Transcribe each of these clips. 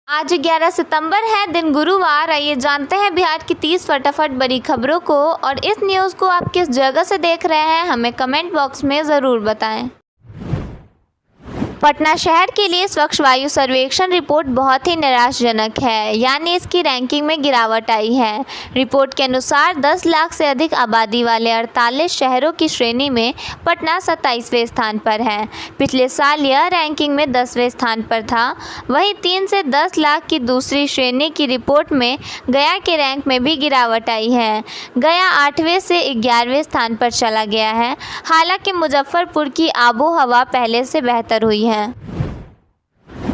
आज 11 सितंबर है, दिन गुरुवार। आइए जानते हैं बिहार की 30 फटाफट बड़ी खबरों को। और इस न्यूज़ को आप किस जगह से देख रहे हैं, हमें कमेंट बॉक्स में ज़रूर बताएं। पटना शहर के लिए स्वच्छ वायु सर्वेक्षण रिपोर्ट बहुत ही निराशाजनक है, यानी इसकी रैंकिंग में गिरावट आई है। रिपोर्ट के अनुसार 10 लाख से अधिक आबादी वाले 48 शहरों की श्रेणी में पटना 27वें स्थान पर है। पिछले साल यह रैंकिंग में 10वें स्थान पर था। वहीं 3 से 10 लाख की दूसरी श्रेणी की रिपोर्ट में गया के रैंक में भी गिरावट आई है। गया 8वें से 11वें स्थान पर चला गया है। हालांकि मुजफ्फरपुर की आबो हवा पहले से बेहतर हुई है।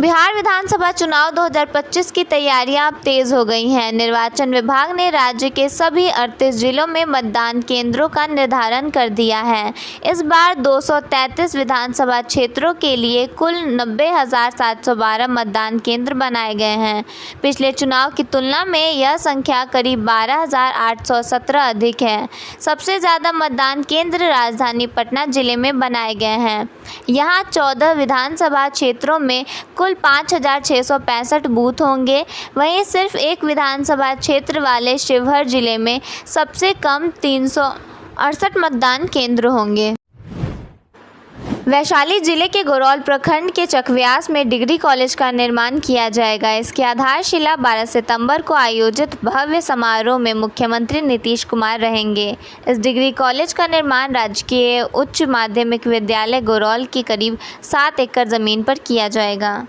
बिहार विधानसभा चुनाव 2025 की तैयारियां अब तेज हो गई हैं। निर्वाचन विभाग ने राज्य के सभी 38 जिलों में मतदान केंद्रों का निर्धारण कर दिया है। इस बार 233 विधानसभा क्षेत्रों के लिए कुल 90,712 मतदान केंद्र बनाए गए हैं। पिछले चुनाव की तुलना में यह संख्या करीब 12,817 अधिक है। सबसे ज़्यादा मतदान केंद्र राजधानी पटना जिले में बनाए गए हैं। यहाँ 14 विधानसभा क्षेत्रों में कुल 5,665 बूथ होंगे। वहीं सिर्फ एक विधानसभा क्षेत्र वाले शिवहर जिले में सबसे कम 368 मतदान केंद्र होंगे। वैशाली जिले के गोरौल प्रखंड के चकव्यास में डिग्री कॉलेज का निर्माण किया जाएगा। इसकी आधारशिला 12 सितंबर को आयोजित भव्य समारोह में मुख्यमंत्री नीतीश कुमार रहेंगे। इस डिग्री कॉलेज का निर्माण राजकीय उच्च माध्यमिक विद्यालय गोरौल की करीब 7 एकड़ जमीन पर किया जाएगा।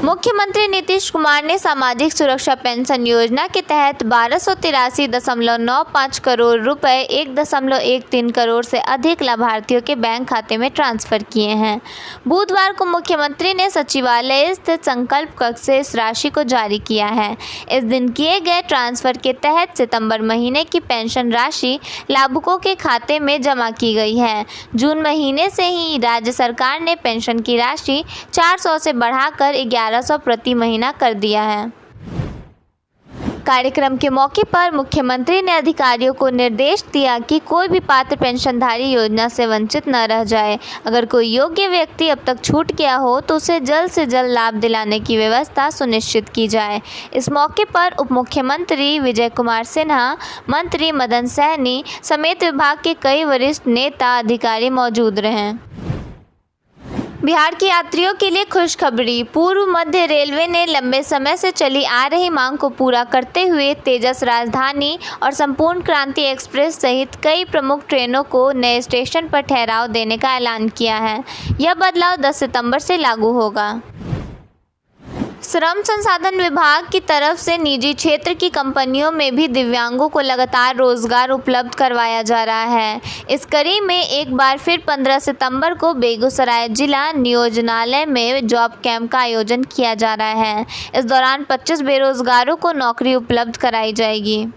मुख्यमंत्री नीतीश कुमार ने सामाजिक सुरक्षा पेंशन योजना के तहत 1283.95 करोड़ रुपए 1.13 करोड़ से अधिक लाभार्थियों के बैंक खाते में ट्रांसफर किए हैं। बुधवार को मुख्यमंत्री ने सचिवालय स्थित संकल्प कक्ष से इस राशि को जारी किया है। इस दिन किए गए ट्रांसफर के तहत सितंबर महीने की पेंशन राशि लाभुकों के खाते में जमा की गई है। जून महीने से ही राज्य सरकार ने पेंशन की राशि 400 से बढ़ाकर 1100 प्रति महीना कर दिया है। कार्यक्रम के मौके पर मुख्यमंत्री ने अधिकारियों को निर्देश दिया कि कोई भी पात्र पेंशनधारी योजना से वंचित न रह जाए। अगर कोई योग्य व्यक्ति अब तक छूट गया हो तो उसे जल्द से जल्द लाभ दिलाने की व्यवस्था सुनिश्चित की जाए। इस मौके पर उप मुख्यमंत्री विजय कुमार सिन्हा, मंत्री मदन सहनी समेत विभाग के कई वरिष्ठ नेता अधिकारी मौजूद रहे। बिहार के यात्रियों के लिए खुशखबरी। पूर्व मध्य रेलवे ने लंबे समय से चली आ रही मांग को पूरा करते हुए तेजस राजधानी और संपूर्ण क्रांति एक्सप्रेस सहित कई प्रमुख ट्रेनों को नए स्टेशन पर ठहराव देने का ऐलान किया है। यह बदलाव 10 सितंबर से लागू होगा। श्रम संसाधन विभाग की तरफ से निजी क्षेत्र की कंपनियों में भी दिव्यांगों को लगातार रोजगार उपलब्ध करवाया जा रहा है। इस कड़ी में एक बार फिर 15 सितंबर को बेगूसराय जिला नियोजनालय में जॉब कैंप का आयोजन किया जा रहा है। इस दौरान 25 बेरोजगारों को नौकरी उपलब्ध कराई जाएगी।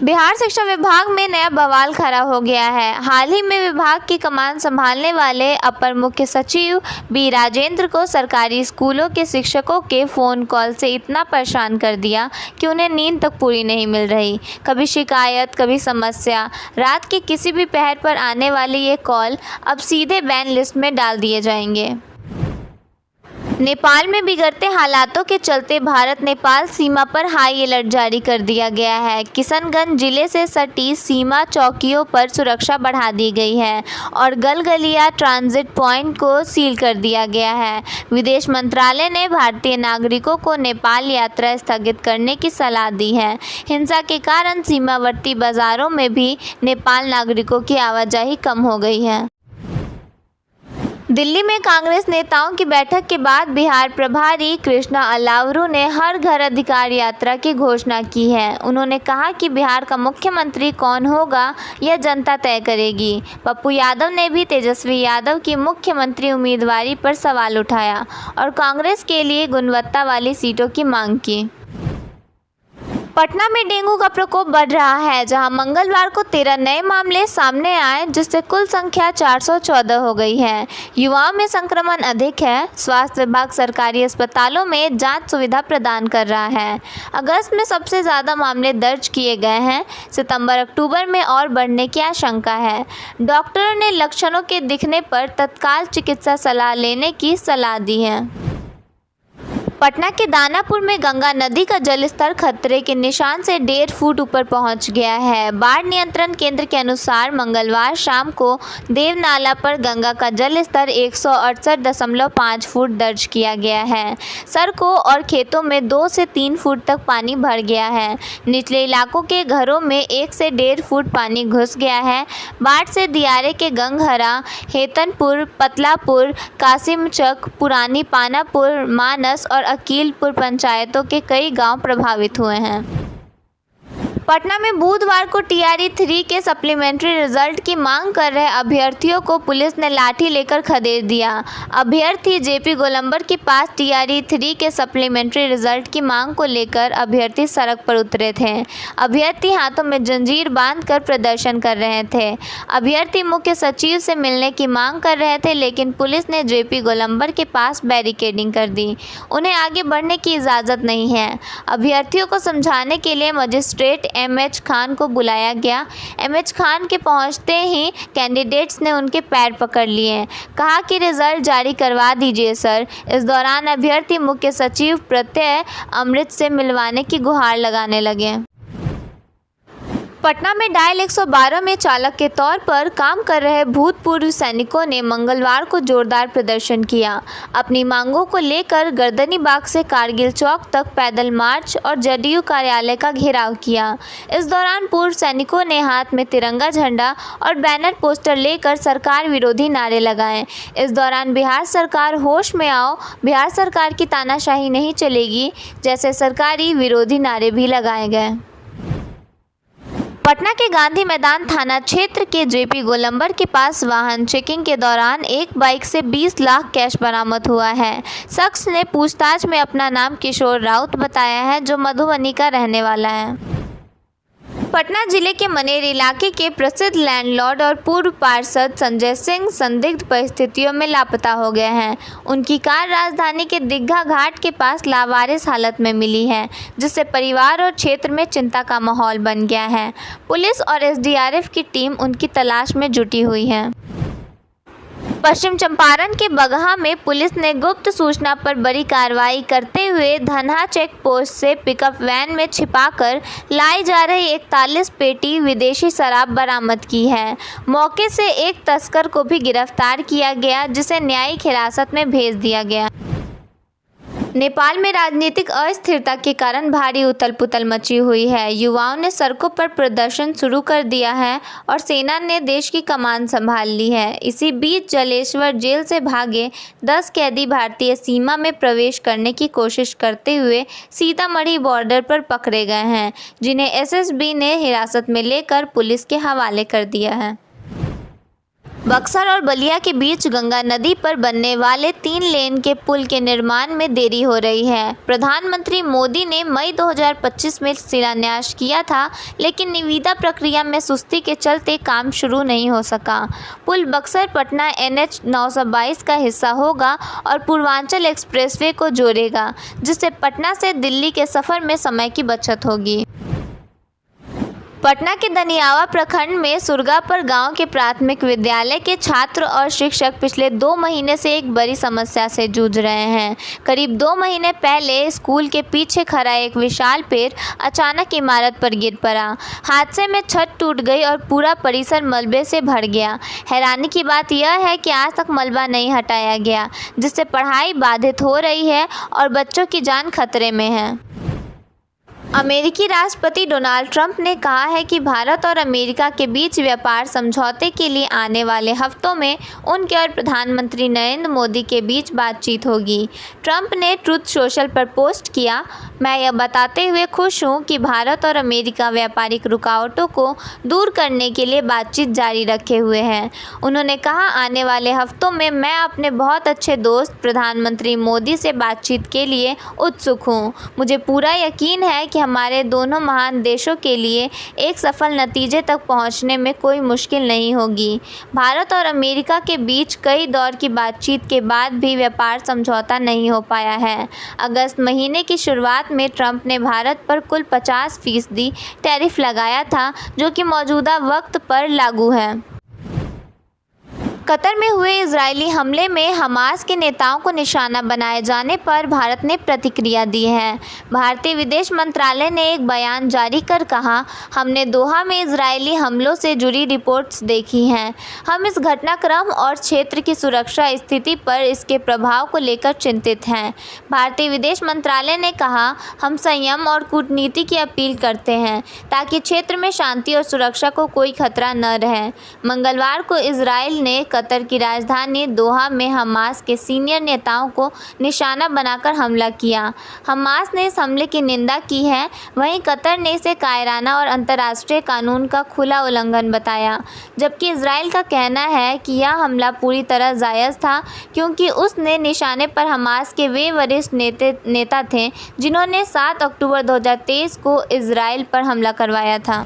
बिहार शिक्षा विभाग में नया बवाल खड़ा हो गया है। हाल ही में विभाग की कमान संभालने वाले अपर मुख्य सचिव बी राजेंद्र को सरकारी स्कूलों के शिक्षकों के फ़ोन कॉल से इतना परेशान कर दिया कि उन्हें नींद तक पूरी नहीं मिल रही। कभी शिकायत, कभी समस्या। रात के किसी भी पहर पर आने वाली ये कॉल अब सीधे बैन लिस्ट में डाल दिए जाएंगे। नेपाल में बिगड़ते हालातों के चलते भारत नेपाल सीमा पर हाई अलर्ट जारी कर दिया गया है। किशनगंज जिले से सटी सीमा चौकियों पर सुरक्षा बढ़ा दी गई है और गलगलिया ट्रांजिट पॉइंट को सील कर दिया गया है। विदेश मंत्रालय ने भारतीय नागरिकों को नेपाल यात्रा स्थगित करने की सलाह दी है। हिंसा के कारण सीमावर्ती बाजारों में भी नेपाल नागरिकों की आवाजाही कम हो गई है। दिल्ली में कांग्रेस नेताओं की बैठक के बाद बिहार प्रभारी कृष्णा अलावरू ने हर घर अधिकार यात्रा की घोषणा की है। उन्होंने कहा कि बिहार का मुख्यमंत्री कौन होगा यह जनता तय करेगी। पप्पू यादव ने भी तेजस्वी यादव की मुख्यमंत्री उम्मीदवारी पर सवाल उठाया और कांग्रेस के लिए गुणवत्ता वाली सीटों की मांग की। पटना में डेंगू का प्रकोप बढ़ रहा है, जहां मंगलवार को 13 नए मामले सामने आए, जिससे कुल संख्या 414 हो गई है। युवाओं में संक्रमण अधिक है। स्वास्थ्य विभाग सरकारी अस्पतालों में जांच सुविधा प्रदान कर रहा है। अगस्त में सबसे ज़्यादा मामले दर्ज किए गए हैं। सितंबर-अक्टूबर में और बढ़ने की आशंका है। डॉक्टरों ने लक्षणों के दिखने पर तत्काल चिकित्सा सलाह लेने की सलाह दी है। पटना के दानापुर में गंगा नदी का जलस्तर खतरे के निशान से 1.5 फुट ऊपर पहुंच गया है। बाढ़ नियंत्रण केंद्र के अनुसार मंगलवार शाम को देवनाला पर गंगा का जलस्तर 168.5 फुट दर्ज किया गया है। सड़कों और खेतों में 2 से 3 फुट तक पानी भर गया है। निचले इलाकों के घरों में 1 से 1.5 फुट पानी घुस गया है। बाढ़ से दियारे के गंगहरा, हेतनपुर, पतलापुर, कासिमचक, पुरानी पानापुर, मानस और अकीलपुर पंचायतों के कई गांव प्रभावित हुए हैं। पटना में बुधवार को टीआरई 3 के सप्लीमेंट्री रिजल्ट की मांग कर रहे अभ्यर्थियों को पुलिस ने लाठी लेकर खदेड़ दिया। अभ्यर्थी जेपी गोलंबर के पास टीआरई 3 के सप्लीमेंट्री रिजल्ट की मांग को लेकर अभ्यर्थी सड़क पर उतरे थे। अभ्यर्थी हाथों में जंजीर बांधकर प्रदर्शन कर रहे थे। अभ्यर्थी मुख्य सचिव से मिलने की मांग कर रहे थे, लेकिन पुलिस ने जेपी गोलंबर के पास बैरिकेडिंग कर दी। उन्हें आगे बढ़ने की इजाज़त नहीं है। अभ्यर्थियों को समझाने के लिए मजिस्ट्रेट एमएच खान को बुलाया गया। एमएच खान के पहुंचते ही कैंडिडेट्स ने उनके पैर पकड़ लिए। कहा कि रिजल्ट जारी करवा दीजिए सर। इस दौरान अभ्यर्थी मुख्य सचिव प्रत्यय अमृत से मिलवाने की गुहार लगाने लगे। पटना में डायल 112 में चालक के तौर पर काम कर रहे भूतपूर्व सैनिकों ने मंगलवार को जोरदार प्रदर्शन किया। अपनी मांगों को लेकर गर्दनीबाग से कारगिल चौक तक पैदल मार्च और जदयू कार्यालय का घेराव किया। इस दौरान पूर्व सैनिकों ने हाथ में तिरंगा झंडा और बैनर पोस्टर लेकर सरकार विरोधी नारे लगाए। इस दौरान बिहार सरकार होश में आओ, बिहार सरकार की तानाशाही नहीं चलेगी जैसे सरकारी विरोधी नारे भी लगाए गए। पटना के गांधी मैदान थाना क्षेत्र के जेपी गोलंबर के पास वाहन चेकिंग के दौरान एक बाइक से 20 लाख कैश बरामद हुआ है। शख्स ने पूछताछ में अपना नाम किशोर राउत बताया है, जो मधुबनी का रहने वाला है। पटना जिले के मनेर इलाके के प्रसिद्ध लैंडलॉर्ड और पूर्व पार्षद संजय सिंह संदिग्ध परिस्थितियों में लापता हो गए हैं। उनकी कार राजधानी के दीघा घाट के पास लावारिस हालत में मिली है, जिससे परिवार और क्षेत्र में चिंता का माहौल बन गया है। पुलिस और एसडीआरएफ की टीम उनकी तलाश में जुटी हुई है। पश्चिम चंपारण के बगहा में पुलिस ने गुप्त सूचना पर बड़ी कार्रवाई करते हुए धनहा चेक पोस्ट से पिकअप वैन में छिपाकर लाई जा रही 41 पेटी विदेशी शराब बरामद की है। मौके से एक तस्कर को भी गिरफ्तार किया गया, जिसे न्यायिक हिरासत में भेज दिया गया। नेपाल में राजनीतिक अस्थिरता के कारण भारी उथल पुथल मची हुई है। युवाओं ने सड़कों पर प्रदर्शन शुरू कर दिया है और सेना ने देश की कमान संभाल ली है। इसी बीच जलेश्वर जेल से भागे 10 कैदी भारतीय सीमा में प्रवेश करने की कोशिश करते हुए सीतामढ़ी बॉर्डर पर पकड़े गए हैं, जिन्हें एसएसबी ने हिरासत में लेकर पुलिस के हवाले कर दिया है। बक्सर और बलिया के बीच गंगा नदी पर बनने वाले 3 लेन के पुल के निर्माण में देरी हो रही है। प्रधानमंत्री मोदी ने मई 2025 में शिलान्यास किया था, लेकिन निविदा प्रक्रिया में सुस्ती के चलते काम शुरू नहीं हो सका। पुल बक्सर पटना NH 922 का हिस्सा होगा और पूर्वांचल एक्सप्रेसवे को जोड़ेगा, जिससे पटना से दिल्ली के सफ़र में समय की बचत होगी। पटना के दनियावा प्रखंड में सुरगापर गांव के प्राथमिक विद्यालय के छात्र और शिक्षक पिछले 2 महीने से एक बड़ी समस्या से जूझ रहे हैं। करीब 2 महीने पहले स्कूल के पीछे खड़ा एक विशाल पेड़ अचानक इमारत पर गिर पड़ा। हादसे में छत टूट गई और पूरा परिसर मलबे से भर गया। हैरानी की बात यह है कि आज तक मलबा नहीं हटाया गया, जिससे पढ़ाई बाधित हो रही है और बच्चों की जान खतरे में है। अमेरिकी राष्ट्रपति डोनाल्ड ट्रंप ने कहा है कि भारत और अमेरिका के बीच व्यापार समझौते के लिए आने वाले हफ्तों में उनके और प्रधानमंत्री नरेंद्र मोदी के बीच बातचीत होगी। ट्रंप ने ट्रुथ सोशल पर पोस्ट किया, मैं यह बताते हुए खुश हूं कि भारत और अमेरिका व्यापारिक रुकावटों को दूर करने के लिए बातचीत जारी रखे हुए हैं। उन्होंने कहा, आने वाले हफ्तों में मैं अपने बहुत अच्छे दोस्त प्रधानमंत्री मोदी से बातचीत के लिए उत्सुक हूं। मुझे पूरा यकीन है कि हमारे दोनों महान देशों के लिए एक सफल नतीजे तक पहुंचने में कोई मुश्किल नहीं होगी। भारत और अमेरिका के बीच कई दौर की बातचीत के बाद भी व्यापार समझौता नहीं हो पाया है। अगस्त महीने की शुरुआत में ट्रंप ने भारत पर कुल 50% टैरिफ लगाया था, जो कि मौजूदा वक्त पर लागू है। कतर में हुए इजरायली हमले में हमास के नेताओं को निशाना बनाए जाने पर भारत ने प्रतिक्रिया दी है। भारतीय विदेश मंत्रालय ने एक बयान जारी कर कहा, हमने दोहा में इजरायली हमलों से जुड़ी रिपोर्ट्स देखी हैं। हम इस घटनाक्रम और क्षेत्र की सुरक्षा स्थिति पर इसके प्रभाव को लेकर चिंतित हैं। भारतीय विदेश मंत्रालय ने कहा, हम संयम और कूटनीति की अपील करते हैं ताकि क्षेत्र में शांति और सुरक्षा को कोई खतरा न रहे। मंगलवार को इजरायल ने कतर की राजधानी दोहा में हमास के सीनियर नेताओं को निशाना बनाकर हमला किया। हमास ने इस हमले की निंदा की है, वहीं कतर ने इसे कायराना और अंतर्राष्ट्रीय कानून का खुला उल्लंघन बताया, जबकि इजरायल का कहना है कि यह हमला पूरी तरह जायज़ था क्योंकि उसने निशाने पर हमास के वे वरिष्ठ नेता थे जिन्होंने 7 अक्टूबर 2023 को इजरायल पर हमला करवाया था।